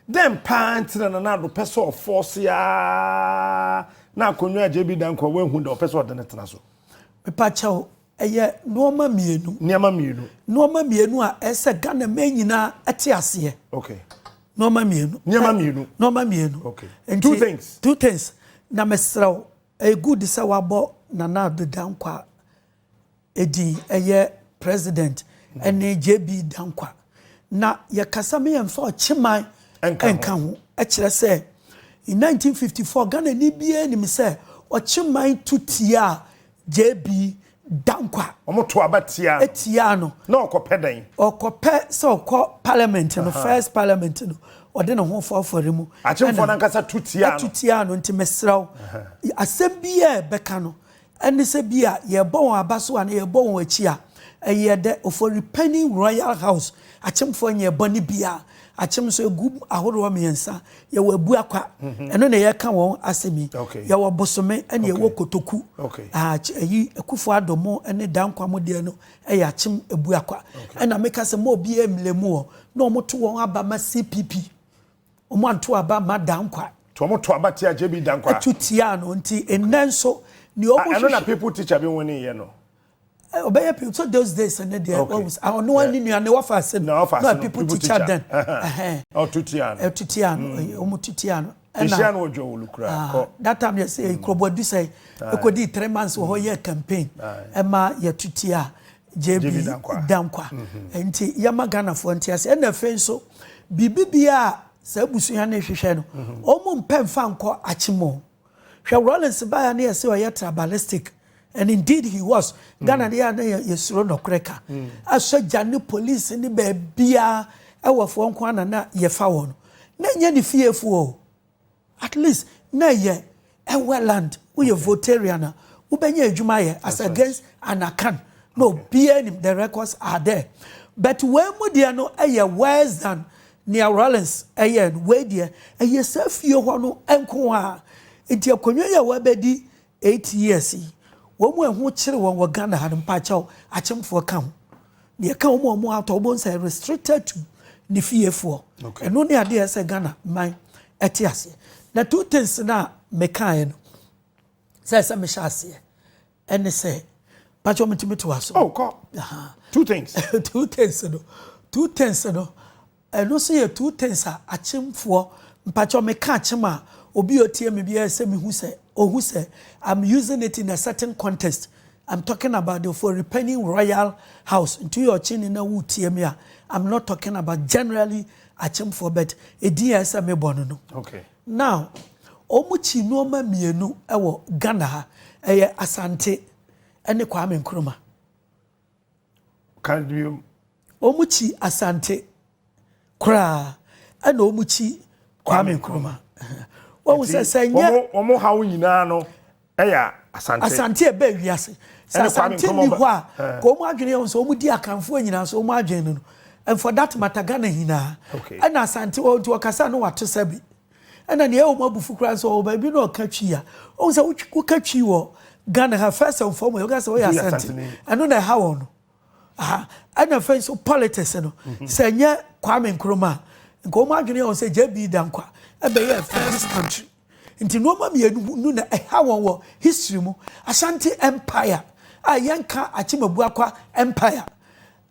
Them pants na do person force ya na konwa JB Dankwa we hu de person de netena so. Me pa chawo eye noma mienu. Niama mienu. Noma mienu a ese Ghana men nyina ate ase. Okay. Noma mienu. Niama mienu. Noma mienu. Okay. Two things. Two things. Na mesraw a good say wabo Nana de Dankwa edi eye president ene JB Dankwa. Na ye kasa me yemfa chiman enka ho e kire say in 1954 Ghana ni bia ni me say o chiman tutia JB Dankwa omoto abatia etia no na okopedan okope so okọ parliament no first parliament no ode ne ho fofore mu achimfo na nkasa tutia no nti mesraw asem bia beka no ene se bia ye bon abaso an ye bon achi a eye de for repenning royal house achimfo nye boni bia achim so egu ahoro miensa ye wabu akwa eno ne ye ka won asemi ye wo bosome ene ye wo kotoku ayi ekufo adomo ene Dankwa modie no eye achim ebu akwa ena meka se mo bi emlemu o na omoto won aba ma CPP omo anto aba ma Dankwa to omoto aba tia JB Dankwa atutia no nti enenso ni omo eno na people teacher bi woni ye no obey people so those days and there was Onua ni nuane wa fa se no people teacher then tutia no omo tutia no Isha no ojo ulukura that time you say ikrobodu say ekodi 3 months wo ye campaign ema ye tutia JB Dankwa enti yama Ghana fo enti ase na fe so bibibia sa busuya na hwehwe no omo mpemfa nko achimo hwe Rollins baya na yese oye tribalistic. And indeed he was. Ghana dia na yesuro no kreka. Asoja ni police ni be bia ewafo nko ana na yefa won. Na nya ni fiefu at least na ye eweland we votarian wo benya adwuma ye as against anakan. No bia ni the records are there. But when mu dia no eye worse than near Rollins eye we dia eye safie ho no enko a enti akonwa ye wa bedi 8 years. Womu ehu chire won Ghana ha mpa chaw achemfo kam ne ka omo out obon say restricted to ni fiefo eno ne ade ese Ghana man etiase na two things na mekan no say me shase ene say pacho metimi to aso two things two things no eno say two things a achemfo mpacho meka achema obi otie me bia say me hu say who say I'm using it in a certain context. I'm talking about the for repenning royal house into your chin in a wood. I'm not talking about generally a chim for bet a DS me bono. Okay. Now, omuchi noma mienu ewo Ghana eye Asante ene Kwame Nkrumah. Can you Omuchi Asante kra ene omuchi Kwame Nkrumah. What was I saying? Omo hawo nyina no eya Asante e ba wiase. Asante ni kwa ko mo adwene yon so omo di akanfo nyina so omo adwene no. And for that matter Ghana hina. And Asante o to okasa no wato sabi. And na e o mabufu kra so o ba bi no katwi a. O se wo katwi wo Ghana ha first and foremost you guys we Asante. And no na ha won. And na friends so politics no. Say nya Kwame Nkrumah. Ko mo adwene yon se JB Dankwa. Ebe first country nti no ma mienu na eha won history mu Asante empire a yanka achimabu akwa empire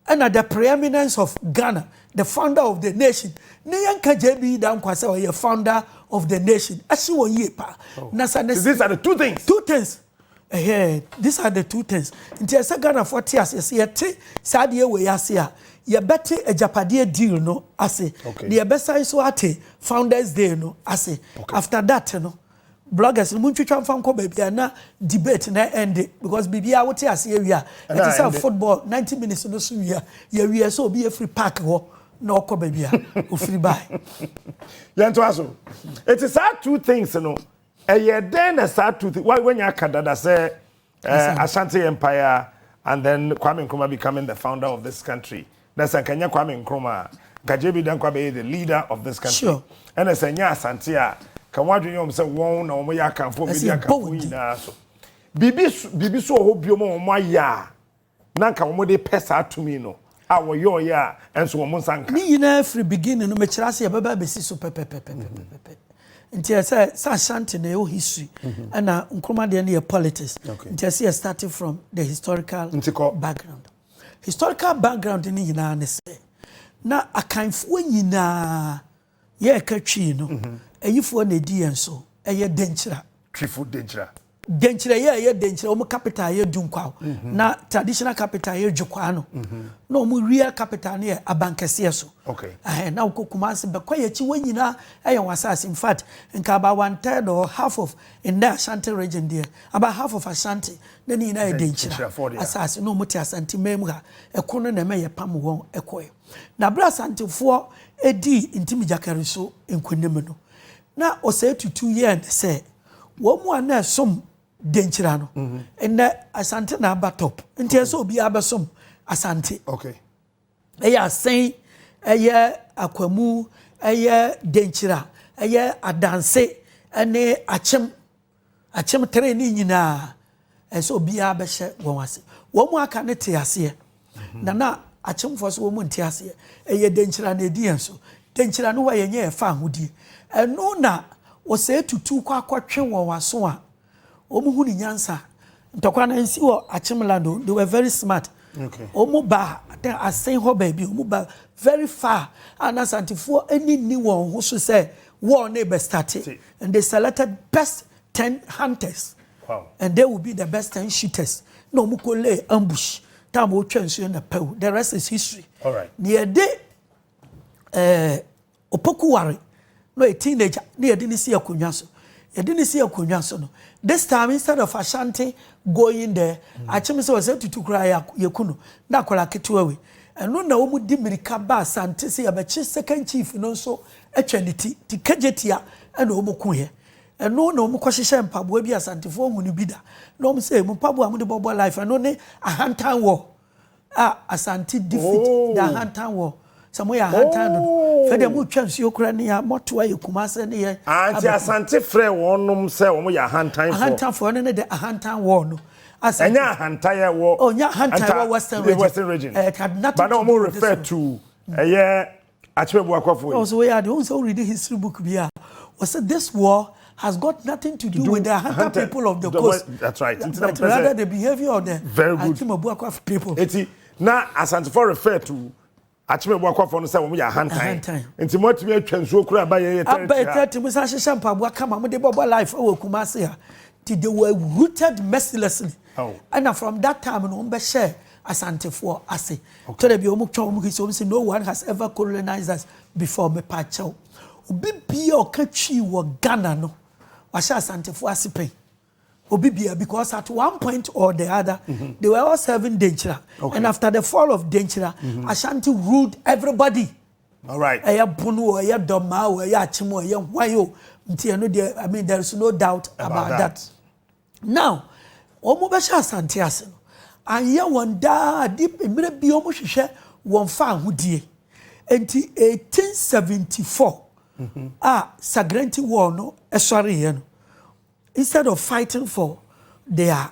and the preeminence of Ghana the founder of the nation ne yanka JB Dankwa say we founder of the nation asi won ye pa na sa these are the two things these are the two things nti esa Ghana 40 as yete sade we yase a ye bete ejapade deal no ase the besa so ate founders day no ase after that no bloggers no muntwetwa mfa nko ba na debate na end because bibia wote ase area it is a football 90 minutes no so we so be a free park ho na okọ bibia o free buy yanto aso it is our two things no then a sad two things when you akadada say Asante empire and then Kwame Nkrumah becoming the founder of this country. That's a Kenya Kwame Nkrumah. JB Dankwa be the leader of this country. Sure. And as a nya Asante a kan wadwe yom say won na omo ya kan fo media kan fo ina so. Bibi so ho biomo omo ya. Na kan omo de pesa to me no. Our yo ya and so monsanka. Ni na free beginning no me kyerɛ ase yɛbɛba bɛsi so pepepepe. Nti ɛsɛ Asante na ɛwɔ history ɛna Nkrumah de ne politics. Nti ɛsɛ starting from the historical background. Historical background ni nyinaa ne sɛ na akanfo nyinaa yɛ ka twi no ɛyifo na di yɛn so ɛyɛ denkyira. Twifo denkyira. Denkyira yɛ denkyira omo capital yɛ Dunkwa na traditional capital yɛ Dwokwa no na omo real capital ne yɛ Abankɛseɛ so okay na ukokuma se bekwa yɛ chi wanyina ɛyɛ wasase in fact nka about 1/3 or half of in the Asante region there about half of Asante na ni yɛ denkyira asase no moti Asante memu ha ɛkono na ɛmɛ yɛ pam wɔn ɛkɔɛ na bra Asantefo edi ntimi jakare so nkonim no na ɔsɛ tutu yɛ sɛ wɔn mu ana som denkyira no ene Asante na aba top nti ɛsɛ obi abesom Asante okay ɛyɛ asen ɛyɛ akwamu ɛyɛ denkyira ɛyɛ adanse ɛne akyem tere ni nyinaa ɛsɛ obi abɛhyɛ wɔn ase wɔn mu aka ne te aseɛ na akyemfo so wɔn mu nte aseɛ ɛyɛ denkyira na edi yɛn so denkyira no wɔ yɛn yɛ fa ahodie ɛno na ɔsɛ tutu kɔ akɔtwe wɔn waso a omu hu ni nyansa ntokwa na nsi wo Akyemlando they were very smart okay omu ba asen ho ba bi omu ba very far and Asantefo any ni won ho so say war na be started and they selected best 10 hunters wow and they will be the best 10 shooters no mu ko lay ambush time wo twa nsuo na pew the rest is history all right near de opoku ware no a teenager near de ni si akonwa so you didn't see a kunyaso. This time instead of Asante going there, Akyem say was to cry yakunu. Na kola ketuawe. And no na omu di mirika ba Asante say abechi second chief no so etweniti ti kejetia and omu kunye. And no omu kwahyehyɛ mpaboa bi Asantefo hu ni bida. No omu say mpaboa mu de bobo life and no ne Ahantan war. Asante defeat the Ahantan war. Samoya Ahantan no. Fede mu twansi okura ne ya moto aye kumase ne ye anti Asante frɛ wɔnom sɛ wɔn yɛ Ahantan for ne de Ahantan war no anya Ahantan yɛ wɔ nya Ahantan western region it had nothing but no more refer to ɛyɛ Akyembu akwafo also we are the ones who read the history book bia was said this war has got nothing to do with the Ahantan people of the coast that's right but rather the behavior of the Akyembu akwafo people eti na Asantefo refer to Akyembu akwafo no say wo ya Ahantan enti mo tumi atwa nsuo kura ba ye territory mo sa hyehye mpaboa kama mo de bobo life o kumase ha they were rooted mercilessly and from that time no be share Asantefo ase to the bi o mo twa mo kisi o say no one has ever colonized us before me pacho obi bia o ka twi wo Ghana no wa sha Asantefo ase pen Obibia because at one point or the other they were all serving Denkyira and after the fall of Denkyira Ashanti ruled everybody all right eya bunu eya doma eya Akyem eya hwayo nti no there I mean there is no doubt about that now omo be sha Asante ase no anye won da deep emre bi omo hwehwe won fa ahodie enti 1874 Sagrenti war no esori ye no instead of fighting for their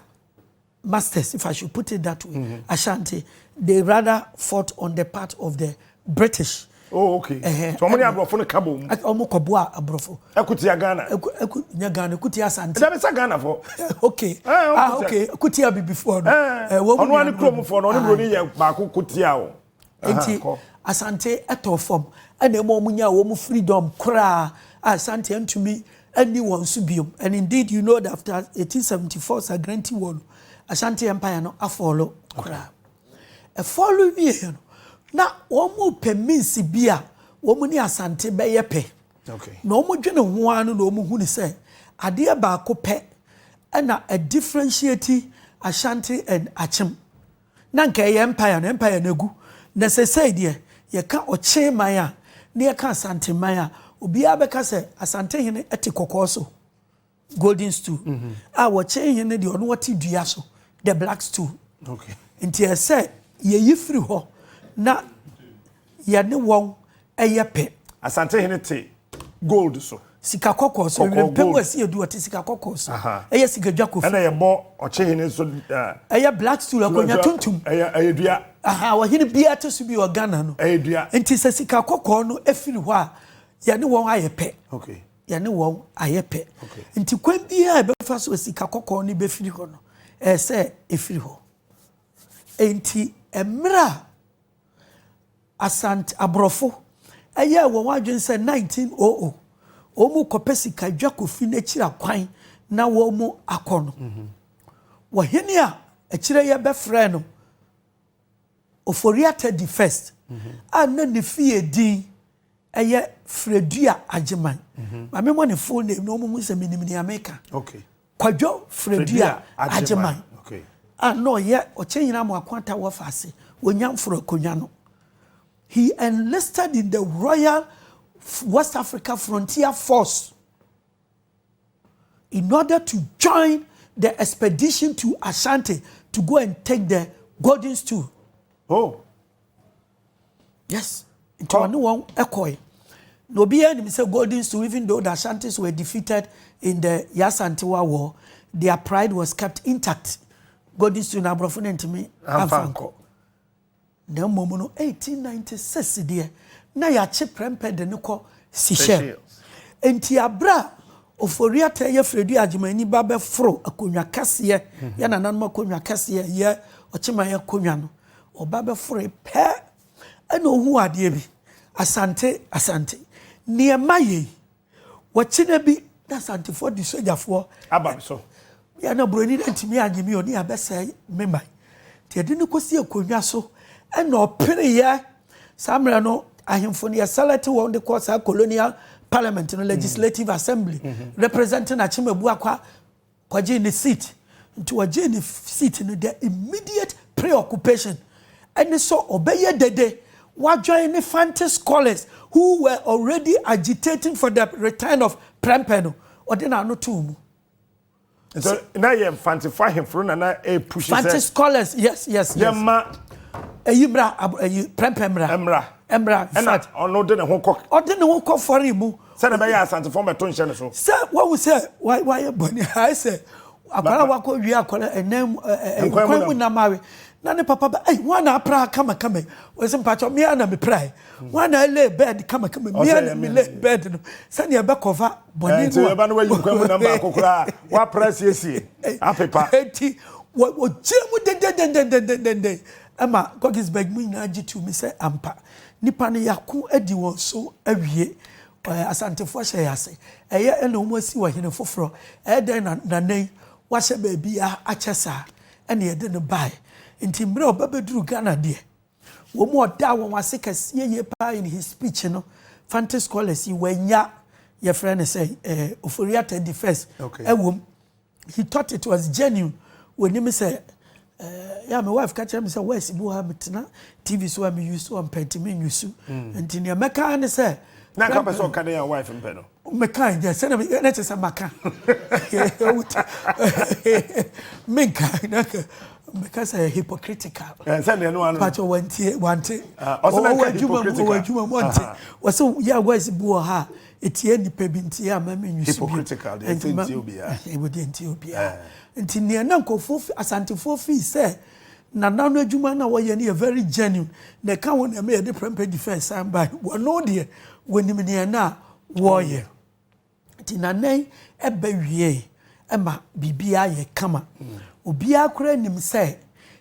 masters, if I should put it that way, Ashanti, they rather fought on the part of the British. Oh, okay. So many abrofo no kabo. Omo koboa abrofo. Ekutia Ghana. Nya Ghana, ekutia Asante. That is Ghana for. Okay. Okay. Ekutia be before. Onua Nkrumah for no broni ye baako kutia o. Enti Asante eto form. Ene mo munya wo mu freedom kra Asante antumi anyone subium and indeed you know that after 1874 Sagrenti war Ashanti Empire no follow a follow year na omu peminsi bia omu ni Asante be yepe okay no omu dwene ho anu no omu hu ni say ade ba ko pe na a differentiate Ashanti and Akyem na nka empire no empire negu na say de ye ka oche man a na ye ka Asante man a obi abeka se Asante hene eti kokoso golden stool wo che hene de ono wati dua so the black stool okay nti e se ye yifiri ho na ye ne won eye pe Asante hene te gold so sika kokko so rempem asi edu oti sika kokko so eye sika dwakofi na ye bo ochehene so eye black stool akonya tuntum eye dua wa hini bia to so bi o Ghana no eye dua enti se sika kokko no afiri ho a ye ne won ayepe okay ye ne won ayepe enti kwan bia e be fa so sika kokko no be firi ho no se efiri ho enti emra Asante abrofo eye won wadwen se 1900 omu kopesika dwakofi na chira kwan na wo mu akono wahene a achire ye be frɛ no oforiata di first na ne fie din eye Fredua Agyeman ma me mo ne full name no mu se minim ni America okay Kwadwo Fredua Agyeman okay no ye ochenyina mo akwanta wo fase onyamforo konwa no he enlisted in the Royal West Africa Frontier Force in order to join the expedition to Asante to go and take the golden stool. Oh. Yes. Into one ekoi. No be any say golden stool, even though the Ashantis were defeated in the Yasantiwa War, their pride was kept intact. Golden stool na brofo into me amfanko. The momono 1896 there. Na ya che prempe de nko Seychelles enti abra oforiata ye Fredua Agyeman ni ba be fro akonwa kase ye na nanom akonwa kase ye ochema ye konwa no oba be fro pe ana ohu ade bi asante niema ye wochina bi na asante for di sojafo aba so ya na broni ntimi anyemi oni abese memai ti ade ni kosi akonwa so ana opere ye samra no ahemfo ne select won the course colonial parliament no legislative assembly representing Achimebu akwa kwaje in the seat into waje in the seat no the immediate preoccupation and so obeye dede wa join the fantasy scholars who were already agitating for the return of Prempeh or they na no too so na ye fantify him for na push fantasy scholars yes yema eyimra Prempeh Emra and ono de ne ho kok ode ne ho kok fori mu se na be ya Asante form beto nhye ne so se what we say why boni I say akwara wako wi akwara enem nkwan mu na mawe na ne papa ba wana pra kama we se mpacho me na me pray wana lay bed kama me na me lay bed no se ne be cover boni no e ba no wa nkwan mu na ba kokura wa press yesi apepa enti wo jemu den ama Gogisberg mu na agitu me say ampa nipa ne yako edi won so awie Asante fo hye yase eye ena omo asi wa hene foforo den na nan wa hye ba bia akyesa ena ye de ne bai nti mre obabeduru Ghana de wo mu oda won wase kase ye pa in his speech no fantasy scholars wanya ye friend say oforiata the first ewom he thought it was genuine when him say yeah, my wife catch me say where's bu ha metena TV so am use so am penti me use nti ne meka ne say na ka person ka dey wife mpe no meka je say na say maka meka na meka say hypocritical say ne no anu but wanti wajuma monte waso yeah where's bu ha etie nipa bi nti ya ma me use hypocritical dey nti obia e wodi nti obia nti ne na nkofo Asante fo fi say na nanu adwuma na wo ye ne very genuine na ka won na the Prempeh defense and by no de wonim ne na wo ye nti na nan e ba wie e ma bibia ye kama obia kura nim say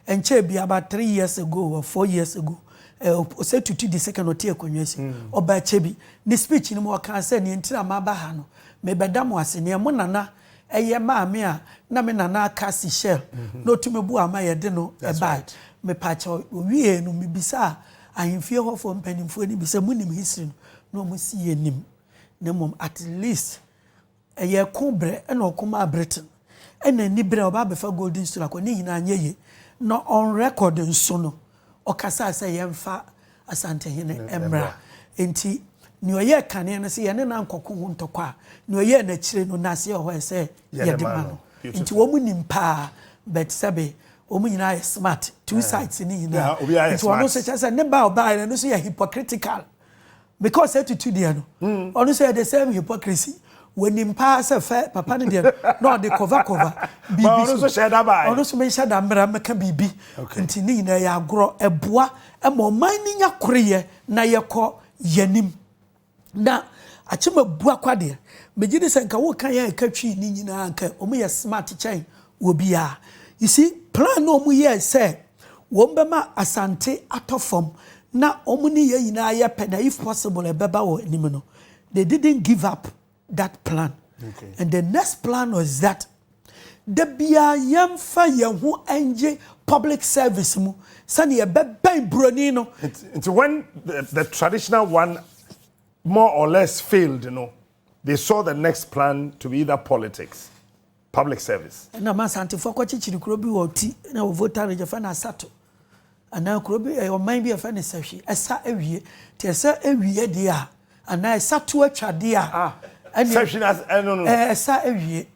enche bia about 3 years ago or 4 years ago say to the second or tier konwesi oba chebi ni speech ni mo kan say ni ntira ma ba ha no me beda mo ase ne mo nana eye maame a na me nana aka Seychelles no tumebu ama ye de no e ba me pacha wie no me bisa ahemfie hofo mpanimfo ni bisa munim history no mo si yenim na mom at least eye kobre e na okoma Britain e na ni bre oba befa golden stool akọ ni nyina anyeye no on record nso no okasa say yemfa Asante hene emra enti ni oye kane na se ye ne na nkoko ho ntokwa ni oye na chire no na se ho se ye de ma no nti wo mu nimpa but sabe wo mu nyina smart two sides ni nyina nti wo no se chase ne ba oba no so ye hypocritical because attitude there no ono say the same hypocrisy when him pass a fair papa no de cover bibi so share that by ono so me share that meka bibi ntini na ya agro eboa e mo man ni nya koreye na ye kɔ yanim na achema bua kwade megide senka wo kan ya katwi ni nyina anka omo ye smart chain obia you see plan no mu ye say wo mbema asante atofom na omo ni ye nyina ye peda if possible e beba wo anim no they didn't give up that plan. Okay. And the next plan was that the bia yamfa yehu enje public service mu sani e beben broni no. It's when the traditional one more or less failed, you know, they saw the next plan to be either politics, public service. Na Asante for ko chichiri kuro bi wo ti na voter register na sato. Ana kuro bi e o man bi e fa ne sahwe esa awie ti esa awie de a ana sato atwade a no esa awie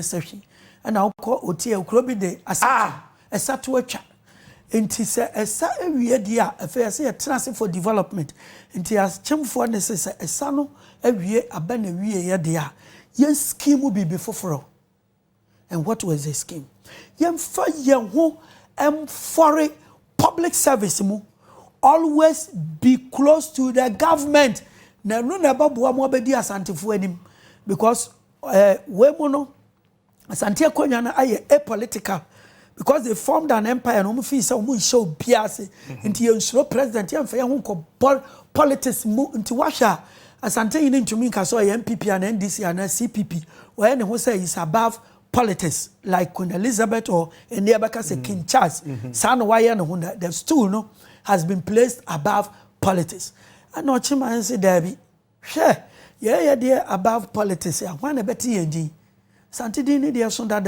sahwe ana ko oti e kuro bi de asato esato atwa enti se esa awie de a afa se ye transfer for development enti as chemfo ne se esa no awie aba na wie ye de a yen scheme bi foforo. And what was the scheme? Yen fa yen ho for public service mu always be close to the government. Na no na baboa mo abedi asantefo anim because we mo no asante akonya na aye apolitical because they formed an empire no mo fi say mo show biase nti ensuro president yen fa yen ho ko politics mu nti washa asante yin ntumi nka so ye MPP and NDC and CPP where ne ho say is above politics like Queen Elizabeth or any other say King Charles san why ne ho the stool no has been placed above politics. Anokye man say Debbie hwe ye there above politics ya wan na beti yen santi din ne there so that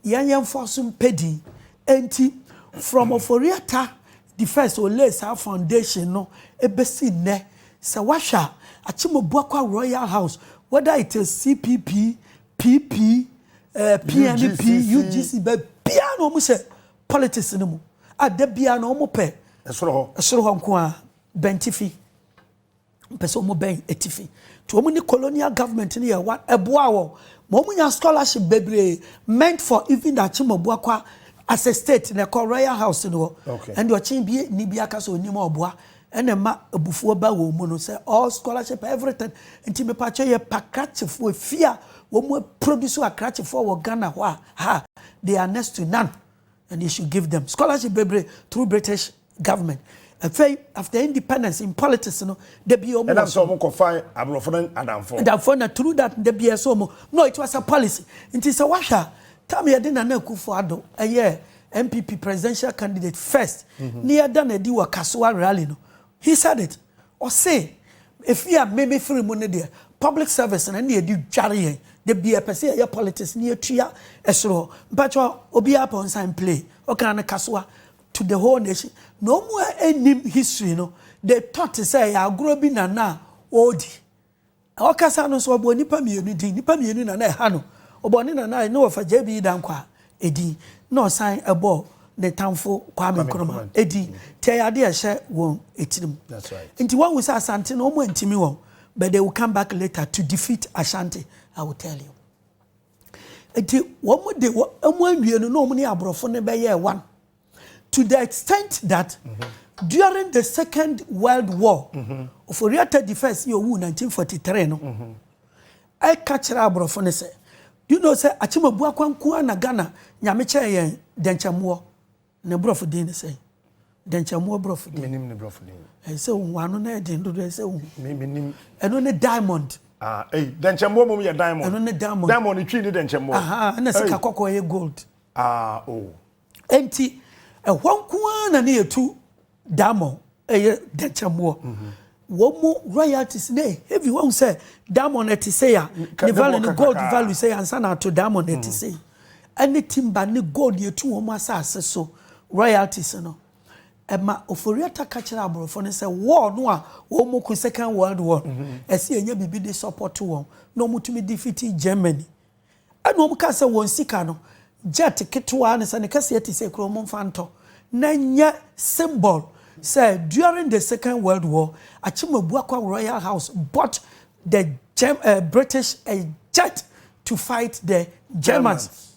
yen forsum pedi enti from Oforiata the first or less our foundation no ebesi ne se washa achimo buakwa Royal House whether it is CPP PP PNP UGC be bia no mu se politics no mu ade bia no mu pe esoro ho nko a bentifi person mo ben etifi to mo ni colonial government ni ya one eboa wo mo nya scholarship bebre meant for even that chimoboa kwa as a state na Royal House no and your chin bi ni bi aka so ni mo oboa ene ma abufuo ba wo mu no say all scholarship everything nti me pa che ye pakrachefo fia wo mo produce akrachefo wo Ghana ho ha they are next to none and you should give them scholarship bebre through British government. After independence in politics, no, there be almost. And I'm so more confined. I'm not for Adamfo. And through that, there be so more. No, it was a policy. It is a washer. Tell me, I didn't know Kufuado. A year MPP presidential candidate first. Near done a deal Kasua rally. No, he said it. Or say, if you have maybe free money there, public service and near do jarry. There be a person your politics near Tria Esro. But you obi upon sign play. Okay, Kasua. To the whole nation. No more any history, no. They thought to say, I'll grow be na odi. Okasano so bo nipa mienu na na hano. Oboni na no of a JB dankwa edi. No sign a ball the tamfo Kwame Nkrumah edi. Te ade a share won etinim. That's right. Into one we say Asante no more ntimi won, but they will come back later to defeat Asante, I will tell you. Enti one more day no money abrofo ne be year one. To the extent that during the Second World War, Oforiata the first year 1943, no, I catch Abrofone say, you know, say, Achimo Buakwan na Ghana, Yamicha yen, Denchamuo, Nebrofo Dine say, Denchamuo Brofo. Minim Nebrofo Dine. I say, one on a din, do say, Minim, and on a diamond. Denchamuo, Mumia diamond. And on a diamond. Diamond, you treated Denchamuo. Aha, and a Sakako gold. Empty. A one kuana near two damo a denchamuo. One royalties nay. If you won't say damon et say the value gold value say and sana to damon et say. Anything but the gold you two almost so royalties no. Emma Oforiata catcherable for say war no one Second World War. As see any be support to one. No more to me defeated Germany. And one castle one sikano. Jet Kitwanes and the Cassiety say Cromon Fanto. Nanya symbol said during the Second World War, Achimo Buakwa Royal House bought the British a jet to fight the Germans.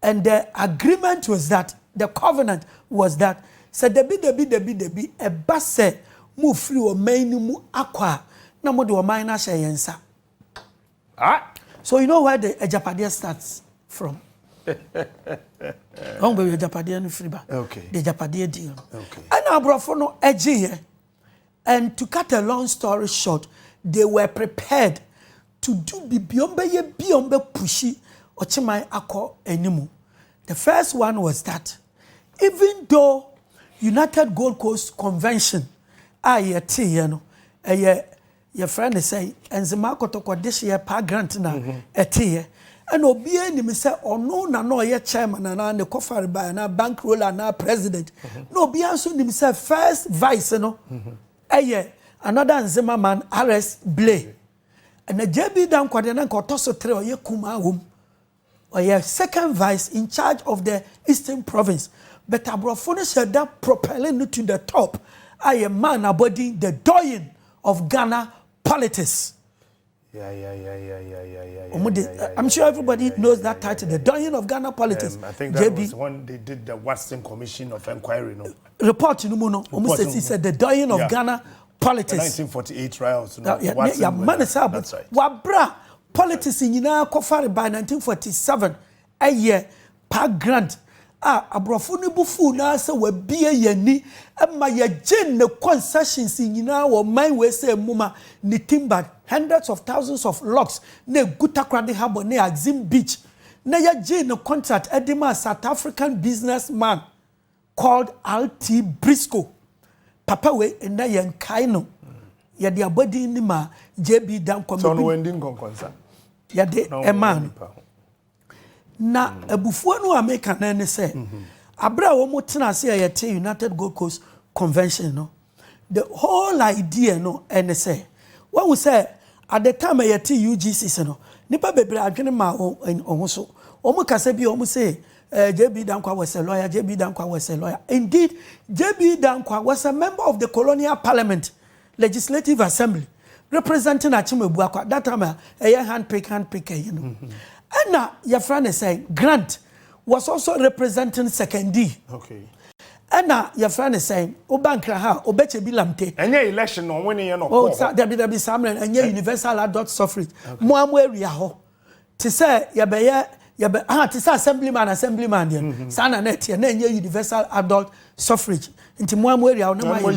And the agreement was that, the covenant was that, said debi a basse move free or main mu aqua, no more do a minor shayensa. So you know where the Japadia starts from? Only the Japadian Friba. Okay. The Japadia deal. Okay. And our brofono edgy. And to cut a long story short, they were prepared to do beyond pushy or chimai ako anymore. The first one was that even though United Gold Coast Convention, your friend is say, and the market of this year par grant na and obie ni me say ono na no ye chairman and the coffee by na bankroller na president. No be also ni me say first vice no. Another Nzema man RS Blay. And the JB down Quadena Kotoso Tre or ye Kuma or ye second vice in charge of the Eastern Province. But Abrofone said that propelling to the top. I am man abodying the doyen of Ghana politics. I'm sure everybody knows that title, the doyen of Ghana politics. I think that was when they did the Western Commission of Inquiry. No? Report to Numuno. He said the doyen of Ghana politics. The 1948 trials. That's right. Wabra politics in Yina Kofari by 1947. A year per grant. Abrofuni bufu na se we bie yani ma ye gin the concessions in Yina or mine we say muma ni timber hundreds of thousands of logs ne Gutakrade Harbour ne Akyim Beach. Na ye gin the contract edima South African businessman called R.T. Briscoe. Papa we na yen kaino ya de abodi ni ma JB down come so no ending konkonsa ya de a man na ebufuo no America na ne say abra wo mutena se ya te United Gold Coast Convention no the whole idea no and say when we say at the time ya te UGC no nipa bebre adwene ma on so omo kasa bi omo say JB Dankwa was a lawyer. JB Dankwa was a lawyer. Indeed, JB Dankwa was a member of the Colonial Parliament, Legislative Assembly, representing Akyim Ebuakwa. That time, a handpick, you know. And now, your friend is saying, Grant was also representing Secondary. Okay. And now, your friend is saying, Obankraha, Obeche Bilamte. And your election on winning your no. Oh, there be Samran and your universal adult suffrage. Moamwe Riaho. To say, Yabaya. It's assemblyman then. Sana net ya nenye universal adult suffrage. Inti mwamu area o na ma no.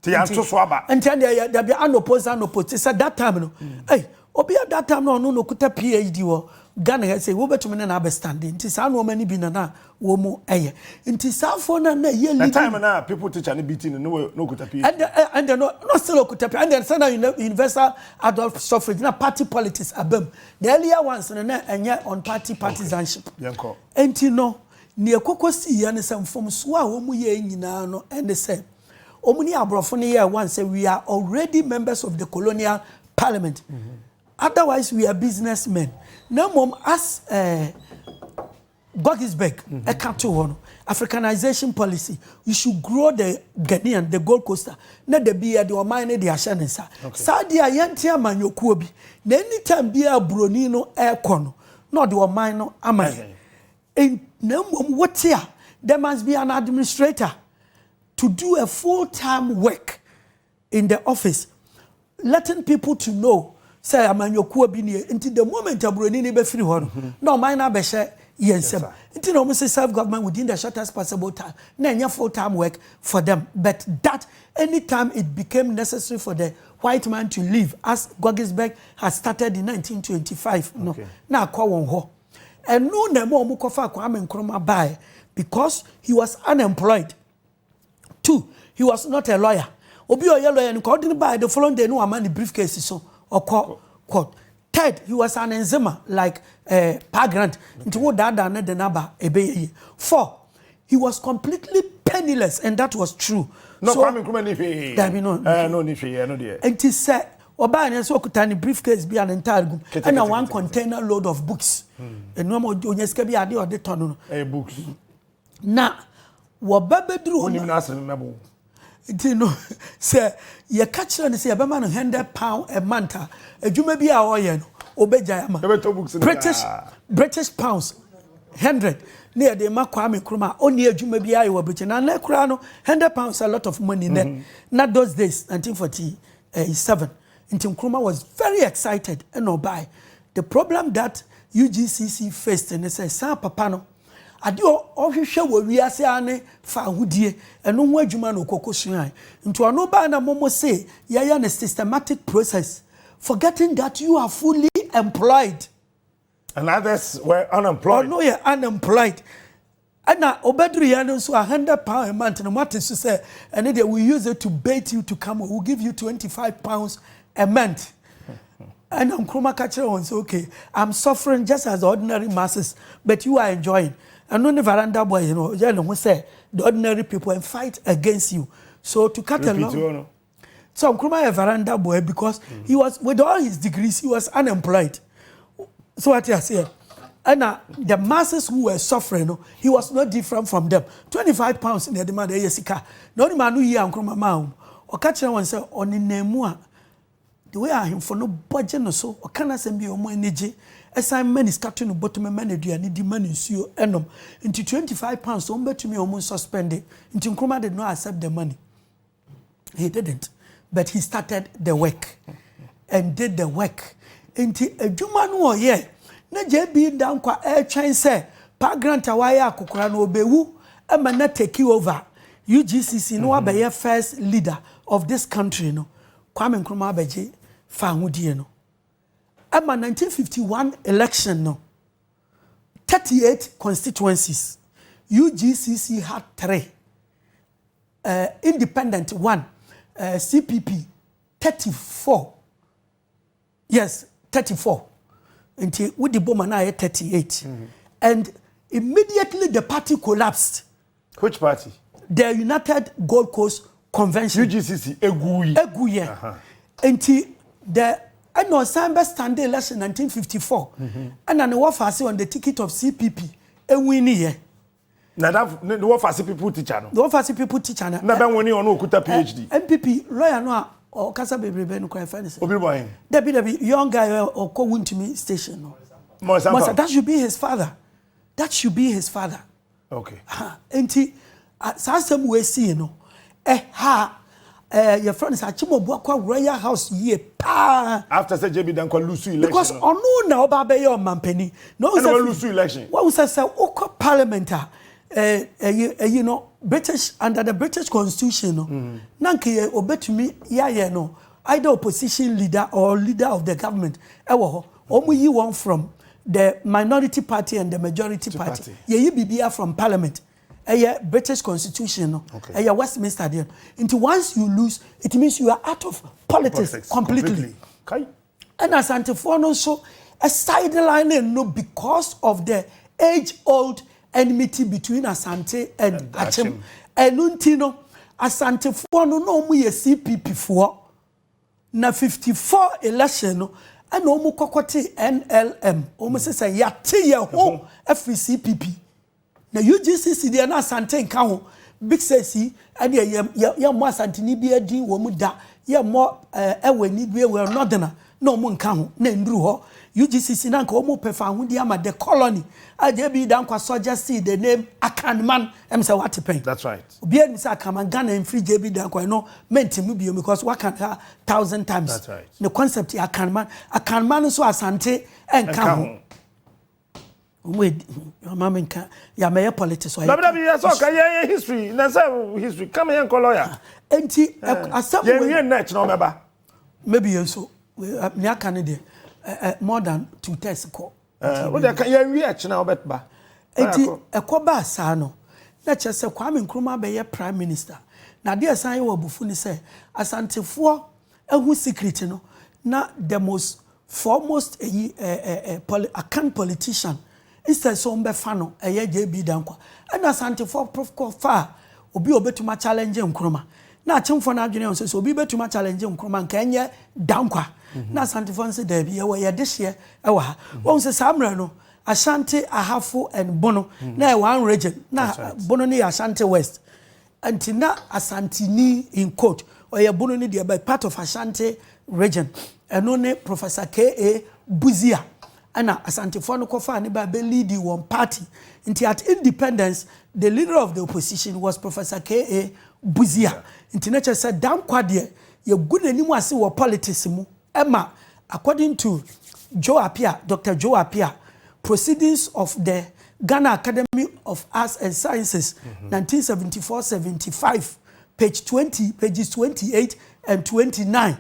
Ti anto so aba. Inti there be unopposed. Say that time no. Hey, obi at that time no kuta PhD wo. Ghana say wo betumi na be standing. Inti sa no mani bi na wo mu eye. Inti sa for na ye lead. That time na people teach and beating no kuta PhD. And no still kuta PhD. And then sana universal adult suffrage na party politics abem. The earlier ones na enye on party partisanship. Yanko. Enti no ne ekokosi ya ne sem fom so a wo mu ye nyina no and say omuni abrofo ne ye one say we are already members of the colonial parliament. Otherwise we are businessmen. Now mom as Goggisberg a capital one Africanization policy. You should grow the Ghanaian, the Gold Coaster. Na de be the omine de ashanensa. Saudi ayantia manyokuo bi. Na anytime be a bronino aircon. Not the omine amai. In mom what here? There must be an administrator to do a full-time work in the office, letting people to know. Say amanyokuo bi ne until the moment abroni ne be free ho no man na be share yensem until no say self government within the shortest possible time na enya full time work for them, but that anytime it became necessary for the white man to leave, as Goggisberg has started in 1925 no na akwa won ho and no na mo kofa Kwame Nkrumah buy because he was unemployed. 2, he was not a lawyer. Obi o ye lawyer nko didn't buy the following day no amani briefcase so or court. 3rd, he was an enzyme like Pagrant. Into what that done the number ebe. 4, he was completely penniless, and that was true. No, so, no, and he said, Obama so kutani briefcase be an entire room and a one container load of books. And no more Jonyeska be adi or the ton books. Now, what Babedru You know, say you catch and say about £100 a month. You may be our yen, Obejayama. British pounds, 100. Near the Maakye Nkrumah, only a Jumabia were Britain, and £100 a lot of money then. Not those days, 1947. Until Nkrumah was very excited and no buy. The problem that UGCC faced, and they say, Sa Papano, I do all you show where we are saying, Fahudie, and no more Juman or Coco Shrine. Into a no banner momo say, Yayan a systematic process, forgetting that you are fully employed. And others were unemployed. Oh, no, you're unemployed. And now, Obedriano, so £100 a month, and what is to say, and then we use it to bait you to come, we'll give you £25 a month. And Nkrumah catcher on say, okay, I'm suffering just as the ordinary masses, but you are enjoying. And on the veranda boy, you know, who say the ordinary people and fight against you. So to cut along. So Nkrumah a veranda boy because he was, with all his degrees, he was unemployed. So what I say, and the masses who were suffering, he was not different from them. £25 in the demand, Yesika. No man who hear Nkrumah Maum, or catcher one say, on in Nemua. The way I am for no budget or so, or can I send you more energy? As I man is captain of bottom manager and the money you enum into £25, so bet to me almost suspended. Into Nkrumah did not accept the money. He didn't. But he started the work and did the work. Into a Juman war, yeah. Na JB down kwa air train say, Pa grant a wire kukurano bewu, and man not take you over. UGCC no be your first leader of this country, no. Kwame Nkrumah beji. Fahudie no. At my 1951 election, no. 38 constituencies. UGCC had 3. Independent 1. CPP 34. Yes, 34. Until with the bomb and 38. And immediately the party collapsed. Which party? The United Gold Coast Convention. UGCC Eguye. Eguye. Until the Asante standing election 1954, and then the Wafasi on the ticket of CPP, and winning here. Now that the Wafasi people teacher, the Wafasi people teacher. Now that winning on Okuta PhD. MPP lawyer no or Kasa Baby Ben cry finance. Obi there be young guy or call win to me station. No. That should be his father. That should be his father. Okay. And he, some way see no. Your friend is Achimo Bwakwa Royal House ye pa. After say JB Dankwa lose election. Because Onua na oba be your mampeni. No say lose election. What was say oko parliament you know British under the British constitution no. Nanke obetumi ya no. Either opposition leader or leader of the government. Ewo omu yi one from the minority party and the majority party. Ye bibia from parliament. A British constitution, a Westminster deal. Into once you lose, it means you are out of politics completely. Okay. And Asante for also a sideline no because of the age-old enmity between Asante and Akyim. And Untino, Asante for no mu ye CPP for na 54 election and no mu kokote NLM. Almost say yati ye ho every CPP. Na UGCC dey na Asante nka ho big sesi and ye mo Asante ni bi adin wo mu da ye mo ewe ni bi we northern na mo nka ho na nduru ho UGCC na nka o mo pefa ho di ama the colony aje bi da nkwa soldier see the name Akanman em say what pen. That's right. Obi an say Akanman Ghana en free JB da nkwa no menti bi because what can 1,000 times. That's right. The concept Akanman so Asante enka ho. Wait, your mama ya may politics. Yes, okay, history. History. Come here, lawyer. Enti maybe you so near Canada more than 2 tests ago. What can you reach now, Betba? Enti a Koba Sano. Let's just say Kwame Nkrumah be prime minister. Now, dear San you Bufuni say, Asante for a who secret, no, not the most foremost a politician. Instead so mbe fano eye JB Dankwa and Asante for prof far obi obetuma challenge Nkrumah na achimfo na adwene so obi betuma challenge Nkrumah nka enye Dankwa na Asante for say there be ye this year e wa won say samra no Asante Ahafo and Bono na one region na Bono ni Asante West Antina Asantini in quote or ya bunu ni dia by part of Asante region enone Professor K.A. Buzia ana Asante for no kofa ni ba be lead one party inti at independence the leader of the opposition was Professor K.A. Buzia inti nature said damn kwade ye good animu ase wo politics mu ema according to Dr. Joe Apia proceedings of the Ghana Academy of Arts and Sciences 1974-75 pages 28 and 29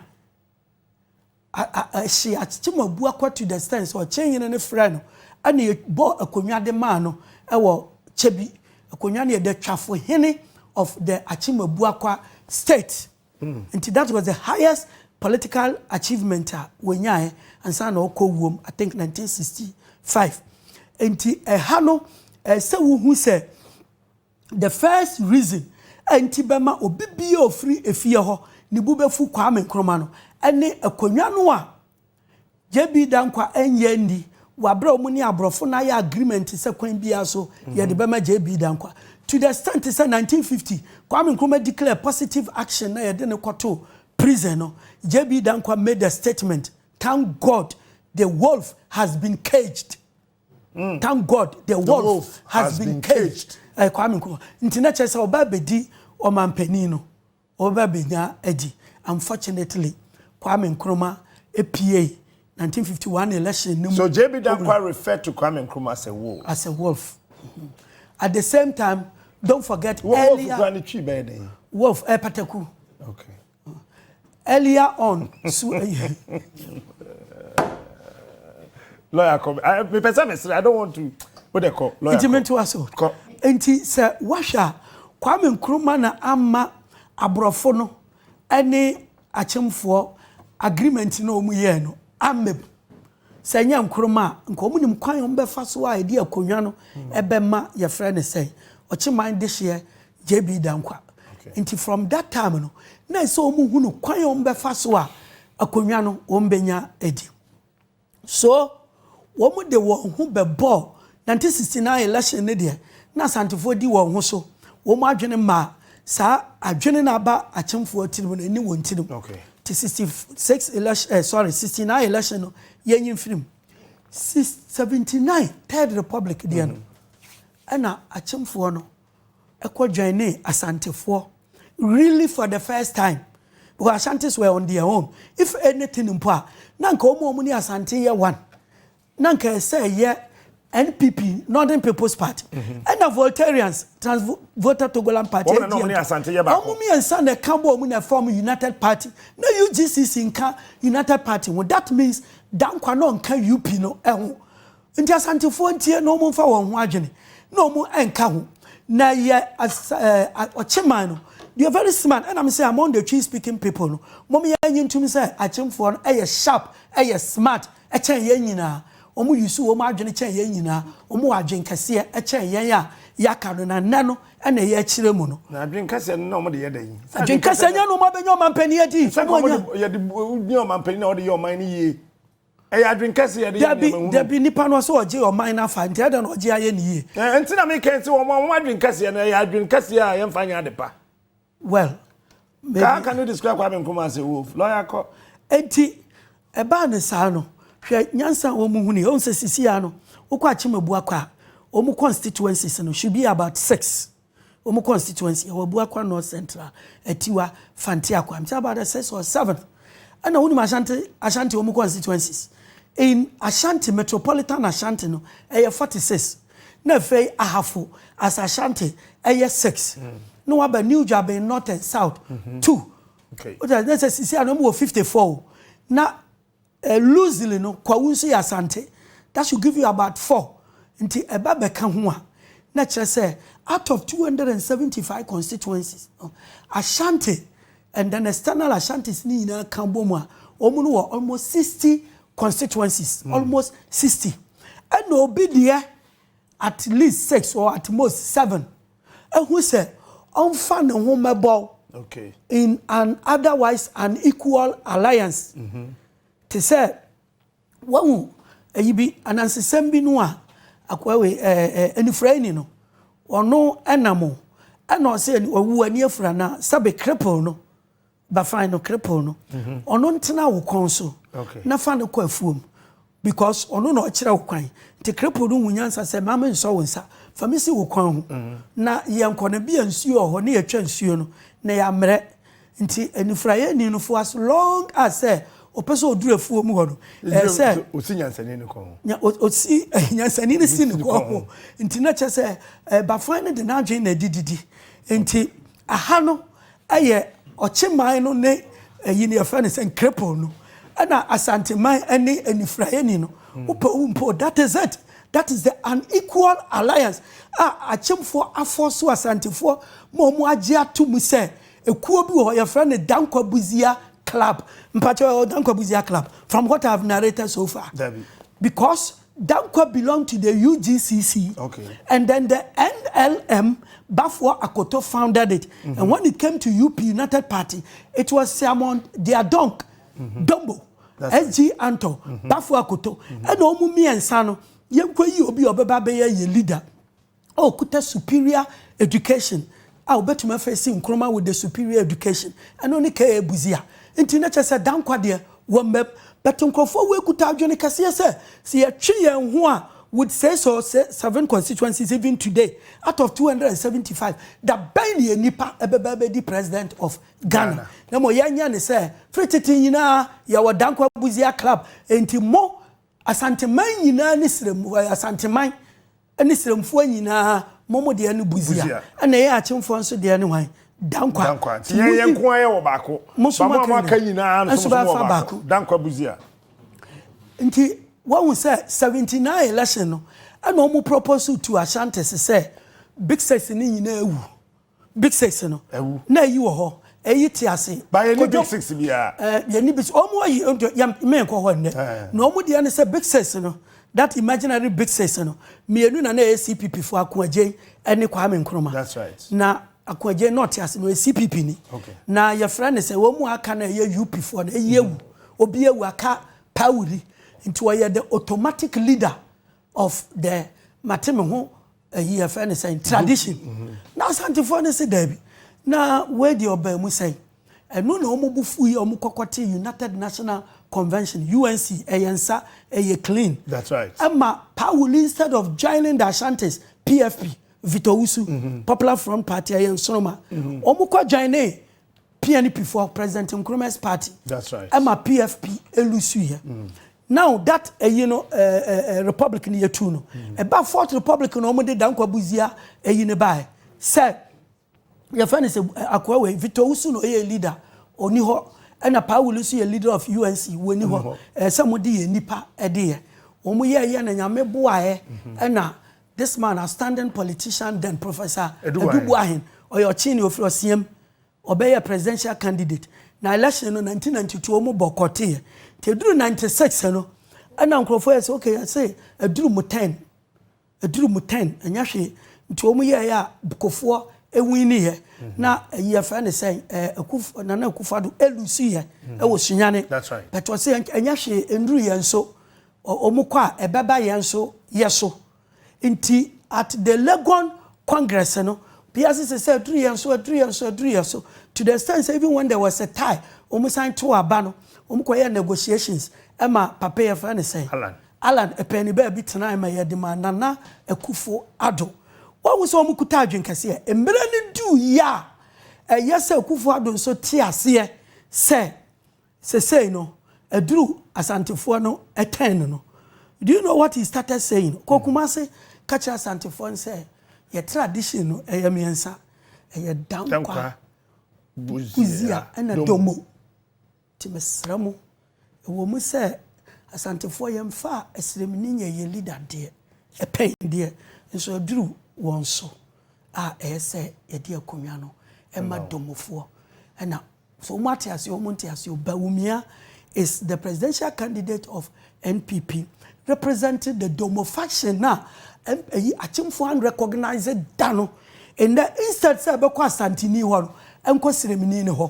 she achima buakwa to the stance or change in friend and you bought a konya de mano ewo chebi akonya ne de twafo hene of the achima buakwa state and that was the highest political achievement when yae and san okowum I think 1965 enti hano se wo say the first reason enti bema obibi ofri efie ho ni bubefu Kwame Nkrumah no ene akonwa no a JB Dankwa enye ndi wabra omuni abrofo na ya agreement se kwan bia so ye de bema JB Dankwa to the extent say 1950 Kwame Nkrumah declare positive action na ye de ne kwato prison no JB Dankwa made a statement, thank God the wolf has been caged. Thank God the wolf has been caged. Kwame Nkrumah ntina chese oba bedi o mampanino oba benya edi. Unfortunately Kwame Nkrumah APA 1951 election. So JB Dankwa referred to Kwame Nkrumah as a wolf. As a wolf. At the same time, don't forget earlier wolf Pateku. Okay. Earlier on, lawyer come. I don't want to. What they call lawyer? Intimate also. Enti se washa Kwame Nkrumah na ama abrofono ene achemfo agreement no mu ye no ameb. Se nya Nkrumah nko mu nim kwan ombefa so a ide akonwa no ebema ye frɛ ne sɛ ochiman this year JB Dankwa. Enti from that time no na so mu hunu kwan ombefa so a akonwa no ombenya edi. So wo de wo hu bebo 1969 election ne de na Asantefo di wo hu so wo mu adwene ma sa adwene na ba achemfo tirim na ni won tirim. Okay. 66 election 69 election no yenyin film 79 third republic de no ana achemfo no join Asantefo really for the first time because Asantes were on their own. If anything impa nanka omo ni Asante ye one nanka say ye NPP Northern People's Party and the Voltarians voter Togolan Party omo mi ensa na kambo omo na form United Party na UGCC nka United Party well, that means Dankwa no nka UP no eho nti Asantefo ntie no mo fa won ho adwene no mo enka ho na ye Ochiman no they are very smart and I'm saying among the tree speaking people no mommy yin to me say Achimfo no sharp smart chen yen nyina omo yusu omo adwene chen yen nyina omo adwen kase chen yen ya yaka no na nne no na ye akire mu no na adwen kase no omo de ye dan adwen kase nya no mo benyo mampani adi ye de nyo mampani na o de ye oman ni ye adwen kase ye de there be nipa no so oje oman na fa ntia da no oje aye ni ye enti na me kan se omo adwen kase no ye adwen kase a ye mfa nya de pa. Well, maybe. How can you describe Kwame Nkrumah as a wolf? Lawyer ko. Enti eba ne sa no hwe nyansa wo mu huni on se sisia no ukwa chimabu akwa omu constituencies no should be about 6 omu constituency wabu akwa North Central etiwa fanti akwa I'm about 6 or 7 and na woni Ashanti omu constituencies in Ashanti metropolitan Ashanti no 46 na fei ahafo as Ashanti 6 no waba New Job in North and South 2 okay that's a sisia no mo 54 na loosely no kwa wunso Asante that should give you about 4 nti eba beka ho a na kire say out of 275 constituencies Ashanti and then external Ashantis ni na kambo mu a omu no almost 60 constituencies almost 60 and obi there at least 6 or at most 7 and who say onfa ne ho mebo okay in an otherwise unequal alliance to say wo ayibi anansesem bi no a akwawe enifraini no ono enamo and no say owu ani afura na sabe cripple no ba fine no cripple no ono ntena wo konso na fa no kwa afuom because ono no kire wo kwan te cripple no wunyansa se mama nso wo nsa fa me si wo kwan ho na ye nkona bia nsuo ho na ye twa nsuo no na ya mre nti anifraye ni no for as long as say opeso oduru afuom ho no say osinyansani ni ko nya osi nyansani ni si ni ko nti na che say ba fine de na adwen na dididi nti aha no aye ochiman no ne yini afane sen cripple no ana Asante man ani anifraye ni no umpo that is it. That is the unequal alliance. Achimfo afoso Asantefo mo agye atum se ekuo bi wo your friend Dankwa Buzia Club. Mpacho Dankwa Buzia Club. From what I have narrated so far. David. Because Dankwa belonged to the UGCC. Okay. And then the NLM Bafwa Akoto founded it. And when it came to UP United Party, it was Simon Diadonk Dombo. SG Anto Bafwa Akoto. And Omumi and Sano. Yenkwa yi obi obeba be ye leader o kuta superior education obetuma face Nkrumah with the superior education and only ka ebuzia enti na chese Dankwa de wo meb but nkrofo we kuta adwene kase se ye twe yen ho a would say so 7 constituencies even today out of 275 that bani nipa ebeba be the president of Ghana na mo yanya ne se fretiti nyina ya wo Dankwa Buzia Club enti mo Asante man nyina ni srem Asante man ani sremfo nyina momo de anu Buzia na ye achemfo nso de anu hwan Dankwa ti ye nko aye wo baako mama aka nyina nso mo baako Dankwa Buzia nti won say 79 election no ana omo propose to Asante say big six ni nyina ewu big six no na yi wo ho eyi ti ase ba ye ni big six bia ye ni big omo yi yam men ko ho ne na omo de ne say big six no that imaginary big six no mienu na CPP for Akwaje ene Kwame Nkrumah. That's right. Na Akwaje not ase no CPP ni na your friend say wo mu aka na ye UP for na ewu obi ewu aka pawuri into why the automatic leader of the mateme ho your friend say tradition na Asante for ne say David na where the oba mu say eno na omobufu yi omokokote United National Convention UNC ayensa clean. That's right. Ama Paul instead of joining the Ashantes PFP Vitousu Popular Front Party Nkrumah omukwa join PNP for President Nkrumah's party. That's right. Ama PFP elusu here. Now that Republican year two no about fourth Republican omode Dankwa Buzia ne bai say your friend is Akwawe Vitousu no leader oni ho ena Paul is a leader of UNC woni ho somebody ye nipa ede omo ye na nyame boae ena this man a standing politician then Professor Edubuahin or your chini of CM obey a presidential candidate na election no 1992 omo bokote te duru 96 no ena nkrofo say okay I say eduru mu 10 enya hwe nti omo ye ya bukofo ewini ye na ye fa ne say akufo na akufado elusi ye e wo sunyane that's right but was say enya hwe enduru ye nso omukwa ebeba ye nso yeso nti at the Legon Congress no PRC say 3 years so to the extent even when there was a tie signed to abano omukwa negotiations ema papa ye fa ne say Alan epeni ba bi tena ma ye de manana akufo ado what was omu kuta adwen kase e mbere ni du ya yesa akufo ado so ti ase say no eduru Asantefo no eten no do you know what he started saying kokuma say catch Asantefo say your tradition no eyemiensa Dankwa Buzia and domo timesramu wo mu say Asantefo yemfa esremni nye ye leader de pen de so eduru won so say yedi akonwa no ema domofo na so matias Bawumia is the presidential candidate of NPP representing the Domo faction now achimfo unrecognized dano in the instead say be kwa Asantini ho enko seremini ne ho